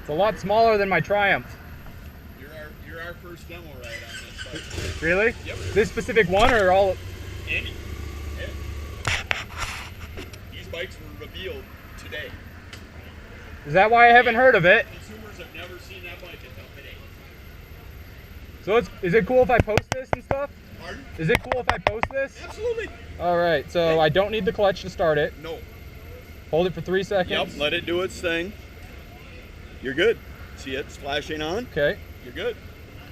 It's a lot smaller than my Triumph. You're our first demo ride on this bike. Really? Yep. This specific one or all? Any. Yeah. These bikes were revealed today. Is that why I haven't heard of it? Consumers have never seen that bike until today. So is it cool if I post this and stuff? Pardon? Is it cool if I post this? Absolutely. All right, so I don't need the clutch to start it. No. Hold it for 3 seconds. Yep, let it do its thing. You're good. See it flashing on? Okay. You're good.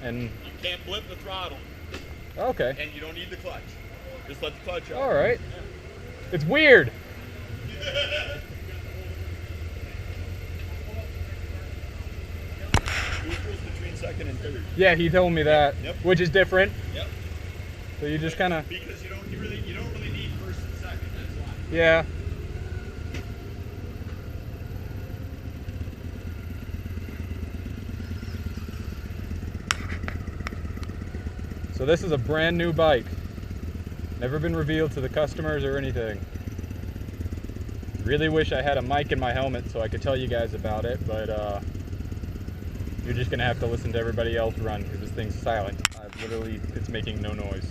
And you can't blip the throttle. Okay. And you don't need the clutch. Just let the clutch out. All right. Yeah. It's weird. Between second and third. Yeah, he told me that. Yep. Which is different. Yep. So you just kind of. Because you don't really need first and second. That's why. Yeah. So this is a brand new bike. Never been revealed to the customers or anything. Really wish I had a mic in my helmet so I could tell you guys about it, but you're just gonna have to listen to everybody else run because this thing's silent. It's making no noise.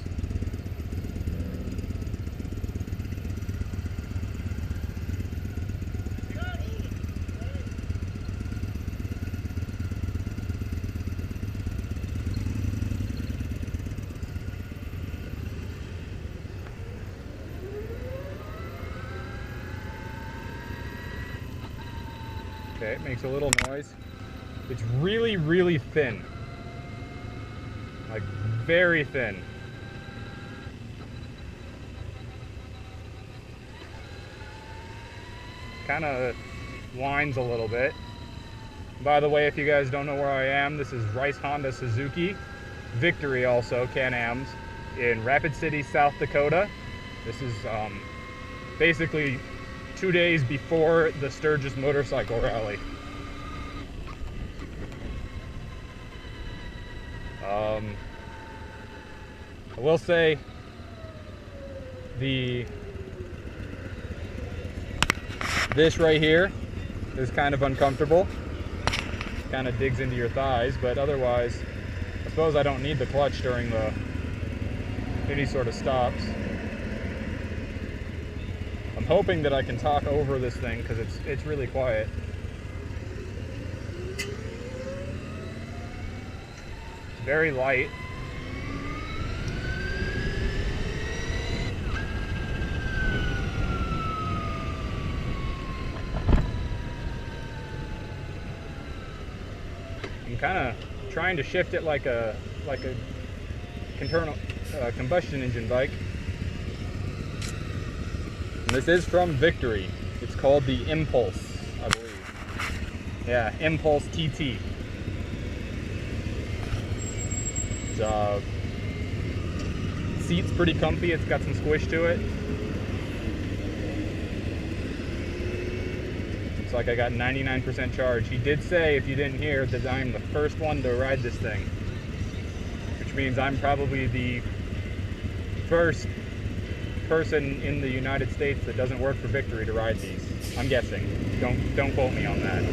Okay, it makes a little noise. It's really, really thin. Like, very thin. Kind of whines a little bit. By the way, if you guys don't know where I am, this is Rice Honda Suzuki. Victory also, Can-Ams, in Rapid City, South Dakota. This is basically 2 days before the Sturgis Motorcycle Rally. I will say this right here is kind of uncomfortable. Kind of digs into your thighs, but otherwise, I suppose I don't need the clutch during any sort of stops. I'm hoping that I can talk over this thing because it's really quiet. It's very light. I'm kind of trying to shift it like a internal combustion engine bike. And this is from Victory. It's called the Empulse, I believe. Yeah, Empulse TT. Seat's pretty comfy. It's got some squish to it. Looks like I got 99% charge. He did say, if you didn't hear, that I'm the first one to ride this thing, which means I'm probably the first person in the United States that doesn't work for Victory to ride these. I'm guessing. Don't quote me on that.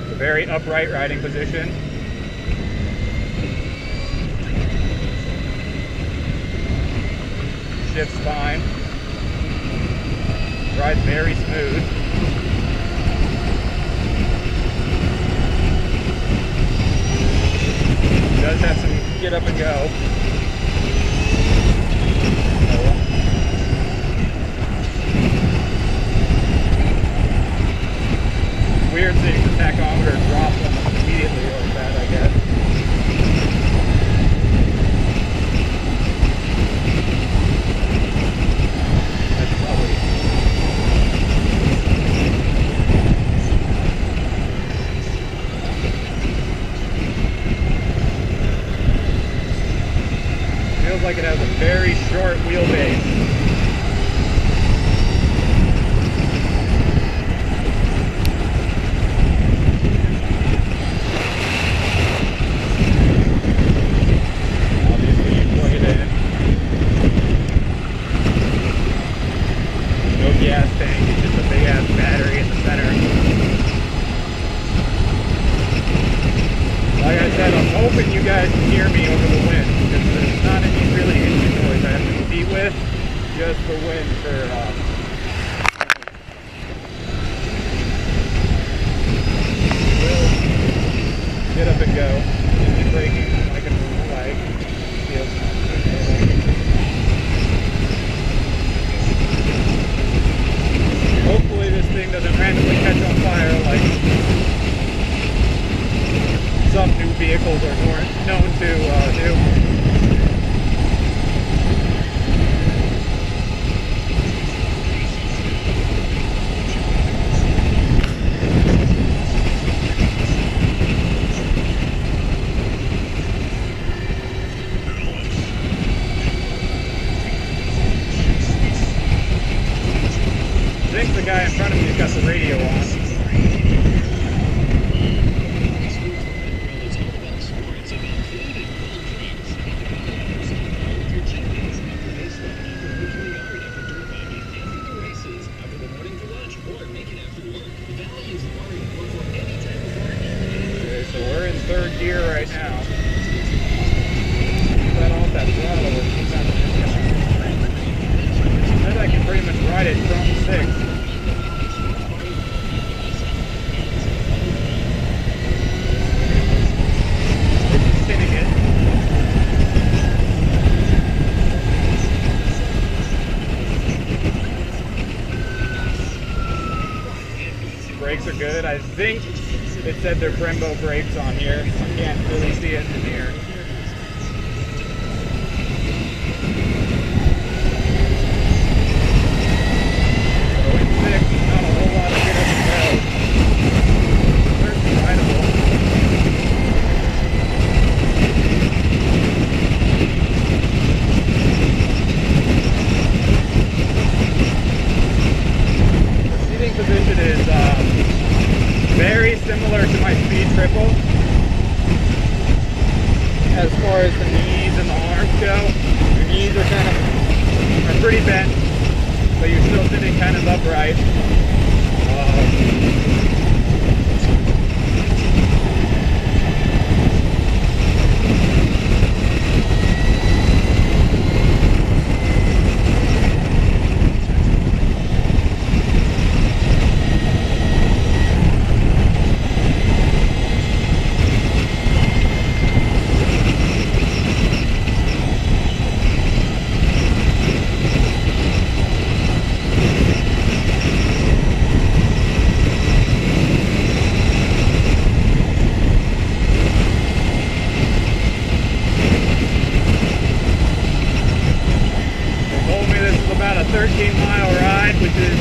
It's a very upright riding position. Shifts fine. Rides very smooth. Does have some get up and go. Weird seeing the tachometer drop almost immediately like that, I guess. That's probably... Feels like it has a very short wheelbase. Gas tank, it's just a big ass battery. just the wind for get up and go. Engine braking like a normal leg. Feels hopefully this thing doesn't randomly catch on fire like some new vehicles are known to do. I think the guy in front of me has got the radio on. Okay, so we're in third gear right now. Let off that throttle and keep that then I can pretty much ride it from 6. Spinning it. Brakes are good. I think it said they're Brembo brakes on here. I can't really see it in here. Not a whole lot of get up and go. Certainly rideable. The seating position is very similar to my speed triple. As far as the knees and the arms go, your knees are pretty bent, but you're still sitting kind of upright. About a 13-mile ride, which is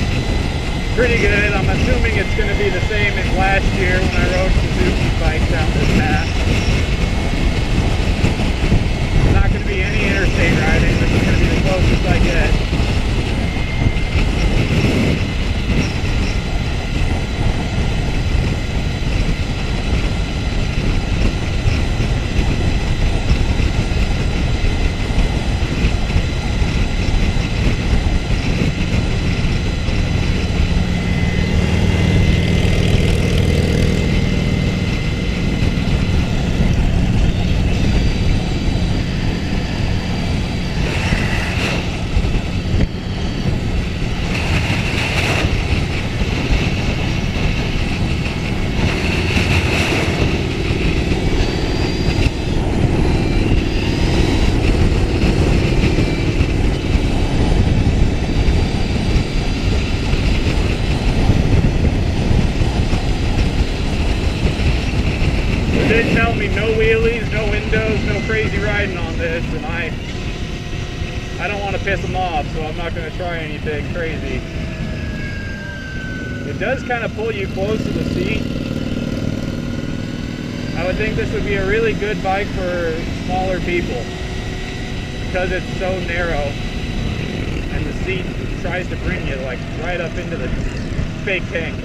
pretty good. I'm assuming it's going to be the same as last year when I rode Suzuki bikes down this path. It's not going to be any interstate riding. This is going to be the closest I get. They did tell me no wheelies, no windows, no crazy riding on this, and I don't want to piss them off, so I'm not going to try anything crazy. It does kind of pull you close to the seat. I would think this would be a really good bike for smaller people because it's so narrow and the seat tries to bring you like right up into the fake tank.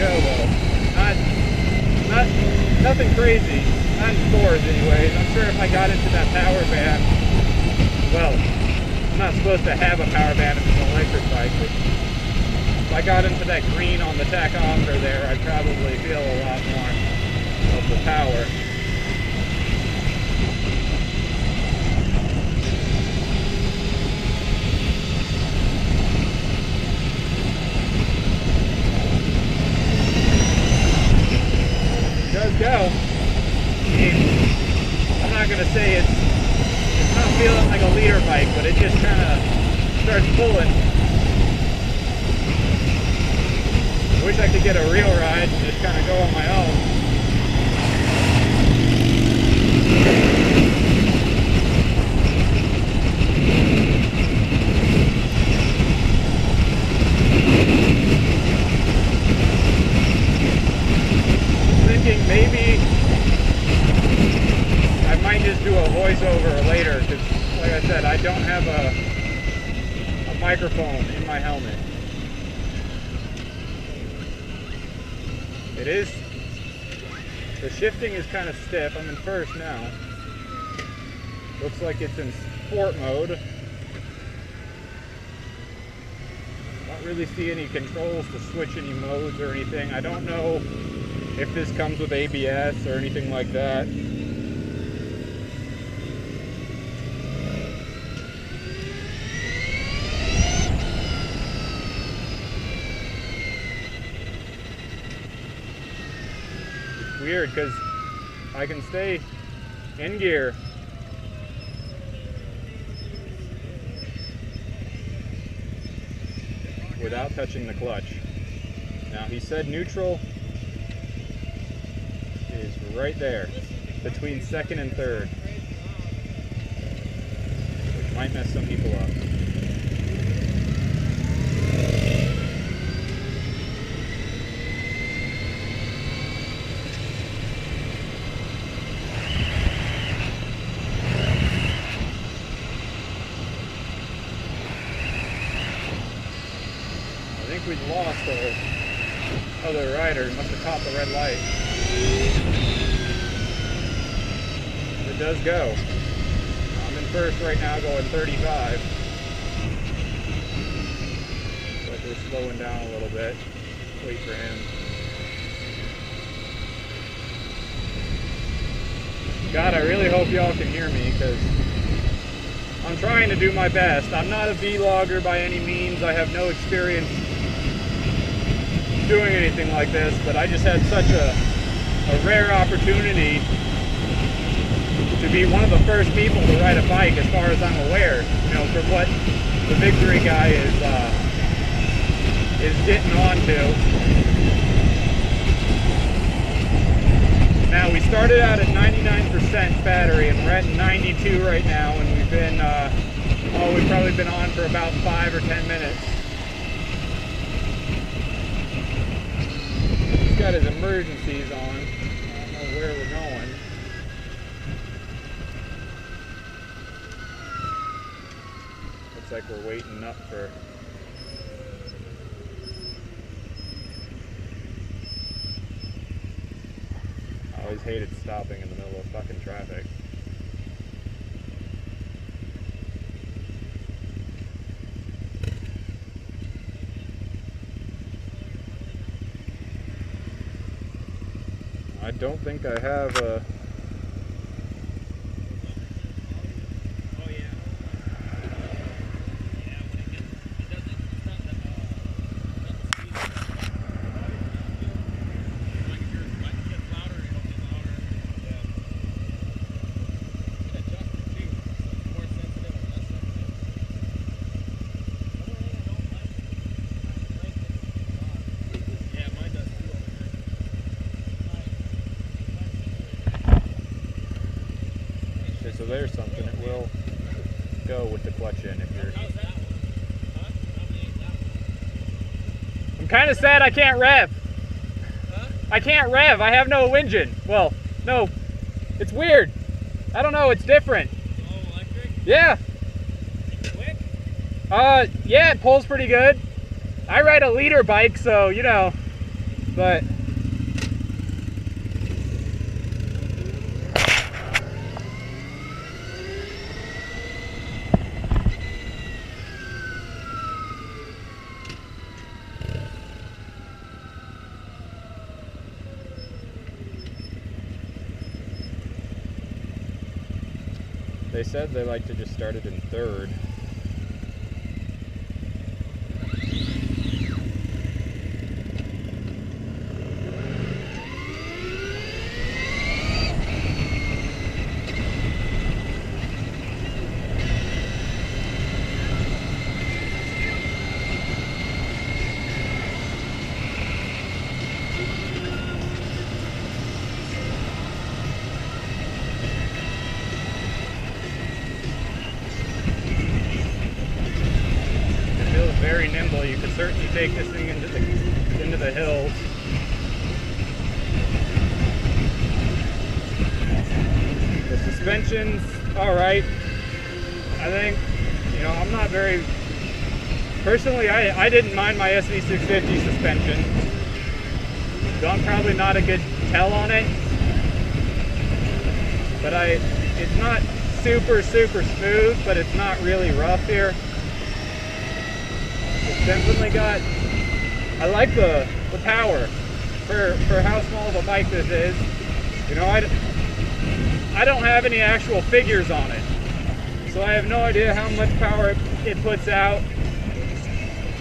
Go though. Nothing crazy. Not in stores anyways. I'm sure if I got into that power band, well, I'm not supposed to have a power band if it's an electric bike, but if I got into that green on the tachometer there, I'd probably feel a lot more of the power. pulling. Wish I could get a real ride and just kind of go on my own. Thinking maybe I might just do a voiceover later, because like I said, I don't have a microphone in my helmet. It is, the shifting is kind of stiff. I'm in first now. Looks like it's in sport mode. Don't really see any controls to switch any modes or anything. I don't know if this comes with ABS or anything like that. It's weird because I can stay in gear without touching the clutch. Now he said neutral is right there between second and third, which might mess some people up. I think we lost our other rider. Must have caught the red light. It does go. I'm in first right now, going 35. Looks like we're slowing down a little bit. Wait for him. God, I really hope y'all can hear me, because I'm trying to do my best. I'm not a vlogger by any means. I have no experience doing anything like this, but I just had such a rare opportunity to be one of the first people to ride a bike, as far as I'm aware. You know, from what the Victory guy is getting onto. Now, we started out at 99% battery, and we're at 92 right now, and we've been, we've probably been on for about 5 or 10 minutes. He's got his emergencies on. I don't know where we're going. Looks like we're waiting up for... I always hated stopping in the middle of fucking traffic. I don't think I have a... So there's something, it will go with the clutch in if you're... I'm kind of sad I can't rev. I can't rev, I have no engine. Well, no, it's weird. I don't know, it's different. Oh, electric? Yeah. Quick? Yeah, it pulls pretty good. I ride a liter bike, so, you know, but... They said they like to just start it in third. very nimble. You could certainly take this thing into the hills. The suspension's all right. I think, you know, I'm not very, personally, I didn't mind my SV650 suspension. So I'm probably not a good tell on it. But it's not super smooth, but it's not really rough here. It's definitely got, I like the power for how small of a bike this is. You know, I don't have any actual figures on it, so I have no idea how much power it puts out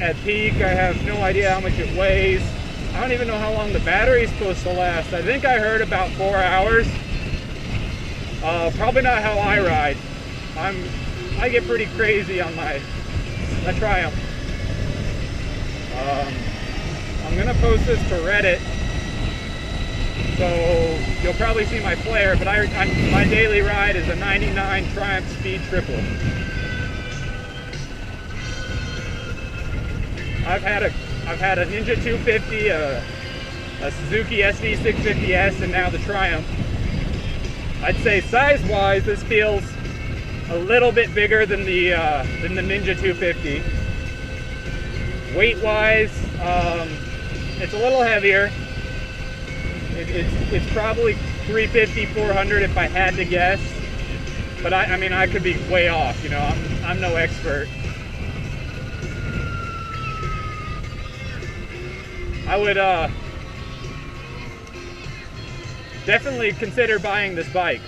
at peak. I have no idea how much it weighs. I don't even know how long the battery is supposed to last. I think I heard about 4 hours. Probably not how I ride. I get pretty crazy on my Triumph. I'm gonna post this to Reddit, so you'll probably see my flare. But my daily ride is a 99 Triumph Speed Triple. I've had a Ninja 250, a Suzuki SV650S, and now the Triumph. I'd say size-wise, this feels a little bit bigger than the Ninja 250. Weight-wise, it's a little heavier. It's probably 350, 400 if I had to guess. But I mean, I could be way off. You know, I'm no expert. I would definitely consider buying this bike.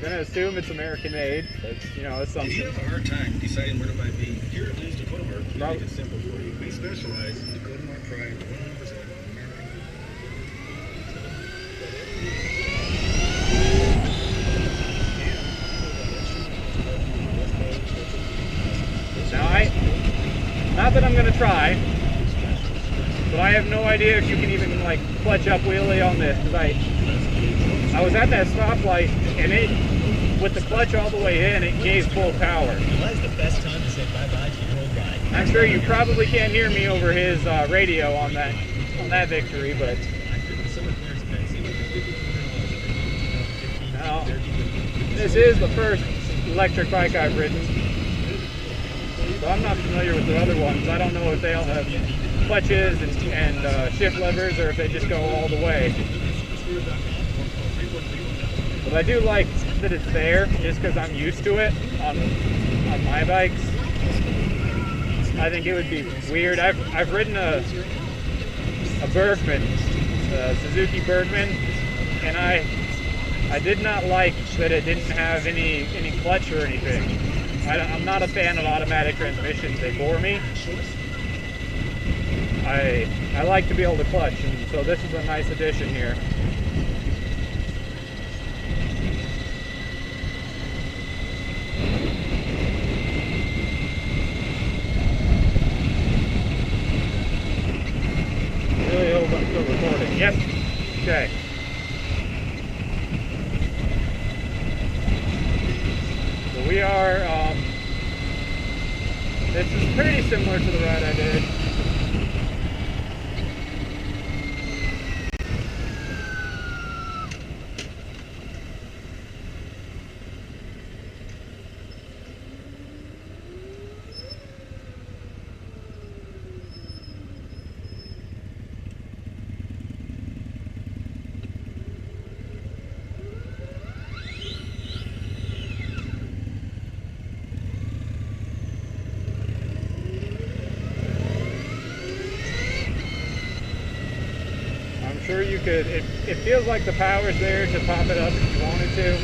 Gonna assume it's American made, but you know, it's something. If you have a hard time deciding where to buy beef, here at Lee's Dakota Mart, we make it simple for you. We specialize in Dakota Mart Pride 100% Now not that I'm gonna try, but I have no idea if you can even like clutch up wheelie on this, because I was at that stoplight and with the clutch all the way in, it gave full power. July's the best time to say bye-bye to your old ride. I'm sure you probably can't hear me over his radio on that Victory, but now, this is the first electric bike I've ridden, so I'm not familiar with the other ones. I don't know if they all have clutches and shift levers, or if they just go all the way. But I do like that it's there, just because I'm used to it on my bikes. I think it would be weird. I've ridden a Bergman, a Suzuki Bergman, and I did not like that it didn't have any clutch or anything. I'm not a fan of automatic transmissions. They bore me. I like to be able to clutch, and so this is a nice addition here. Really hope I'm still recording. Yep. Okay. So we are, this is pretty similar to the ride I did. Sure, you could, it feels like the power's there to pop it up if you wanted to.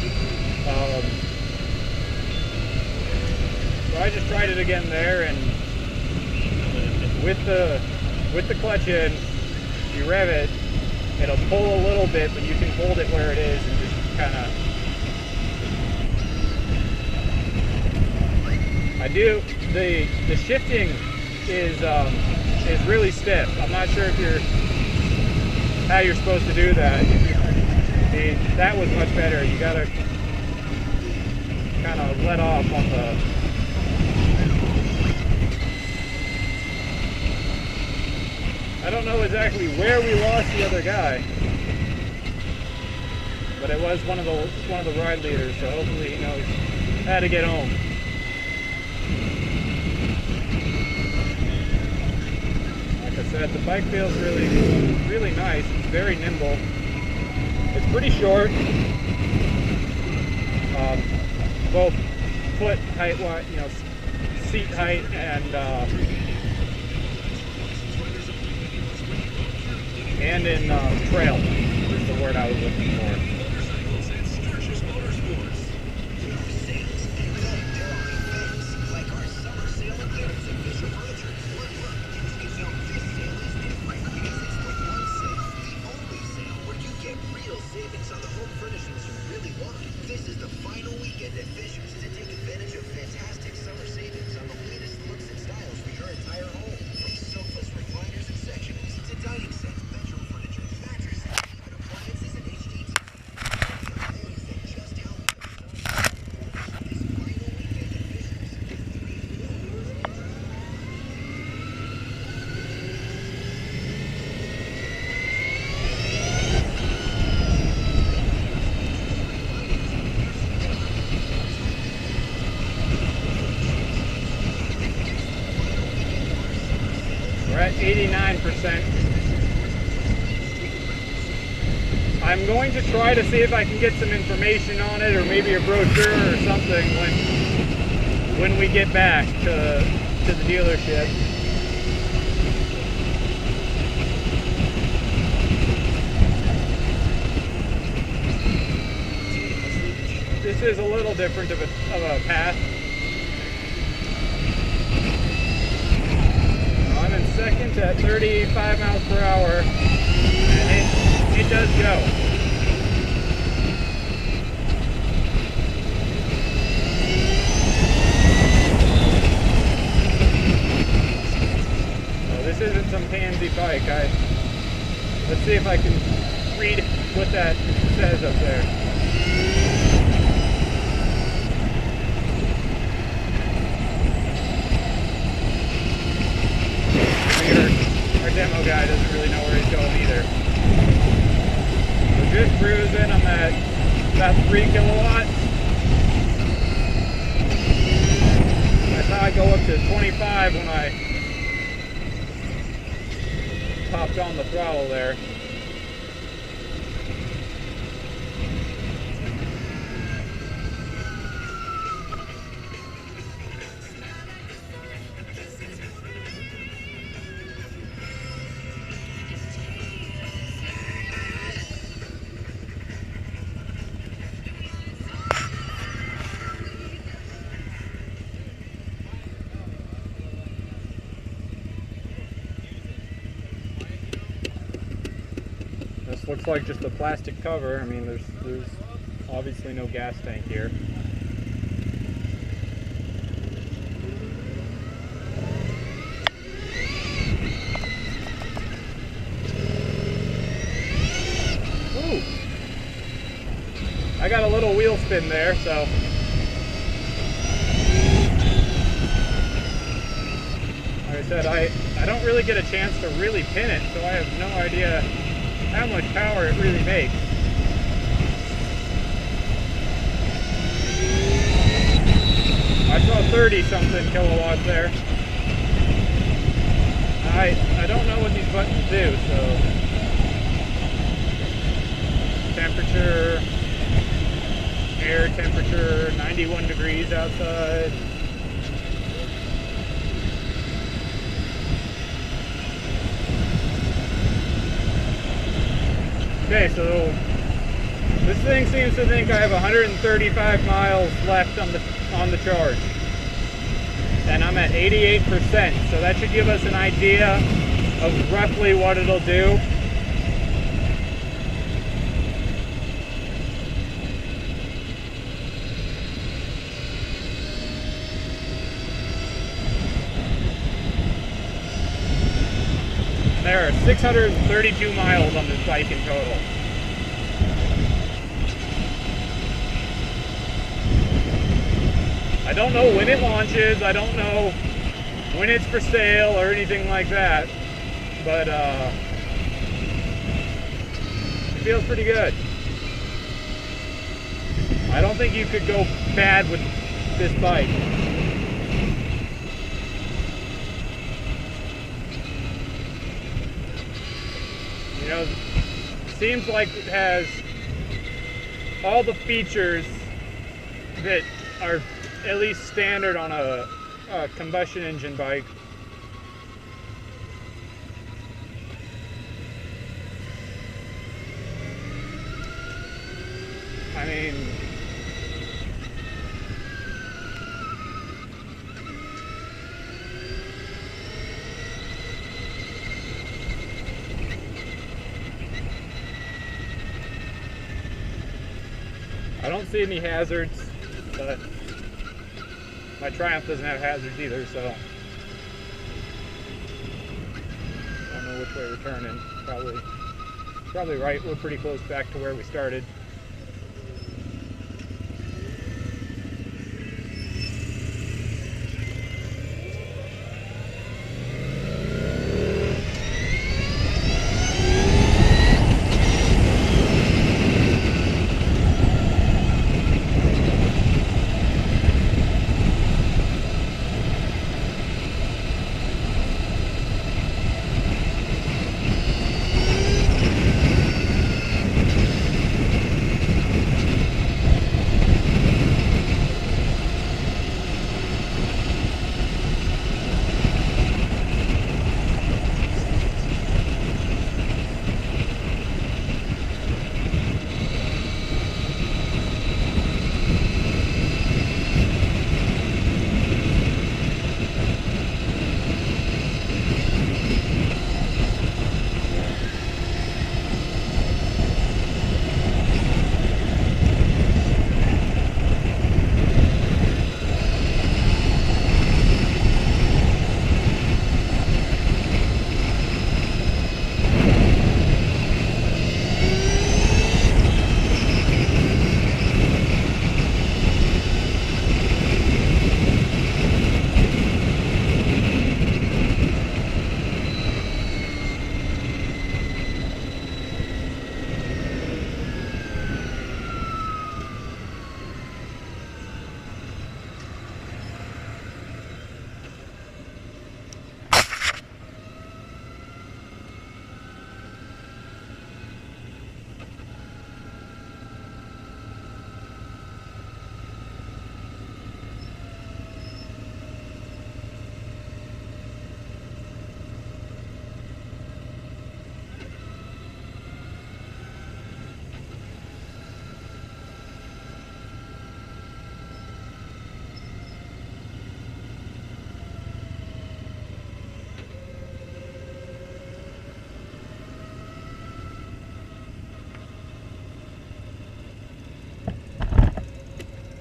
So I just tried it again there, and with the clutch in, you rev it, it'll pull a little bit, but you can hold it where it is and just kind of. I do, the shifting is really stiff. I'm not sure if how you're supposed to do that. I mean, that was much better. You gotta kind of let off on I don't know exactly where we lost the other guy, but it was one of the ride leaders, so hopefully he knows how to get home. Like I said, the bike feels really nice. It's very nimble. It's pretty short, both foot height, you know, seat height, and in trail is the word I was looking for. We're at 89%. I'm going to try to see if I can get some information on it, or maybe a brochure or something when we get back to the dealership. This is a little different of a path. I'm in second at 35 miles per hour, and it does go. So this isn't some pansy bike. Let's see if I can read what that says up there. Our demo guy doesn't really know where he's going either. We're just cruising. I'm at about 3 kilowatts. I thought I'd go up to 25 when I popped on the throttle there. This looks like just a plastic cover. I mean, there's obviously no gas tank here. Ooh! I got a little wheel spin there, so. Like I said, I don't really get a chance to really pin it, so I have no idea how much power it really makes. I saw 30-something kilowatts there. I don't know what these buttons do, so temperature, air temperature, 91 degrees outside. Okay, so this thing seems to think I have 135 miles left on the charge, and I'm at 88%, so that should give us an idea of roughly what it'll do. There are 632 miles on this bike in total. I don't know when it launches, I don't know when it's for sale or anything like that, but it feels pretty good. I don't think you could go bad with this bike. You know, seems like it has all the features that are at least standard on a combustion engine bike. I mean, I don't see any hazards, but my Triumph doesn't have hazards either, so I don't know which way we're turning. Probably right. We're pretty close back to where we started.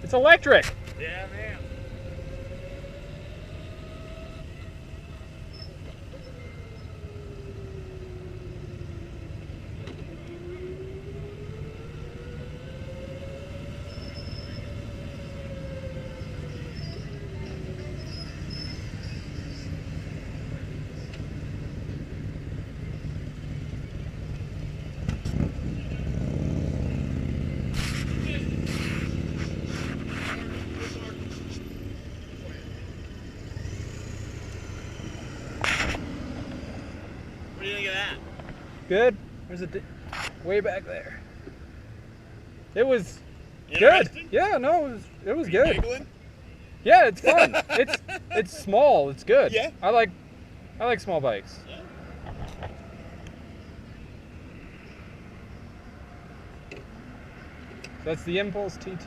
It's electric. Yeah, man. What do you think of that? Good. There's a way back there. It was good. Interesting? Yeah, no, it was You good. giggling? Yeah, it's fun. it's small. It's good. Yeah. I like small bikes. Yeah. That's the Empulse TT.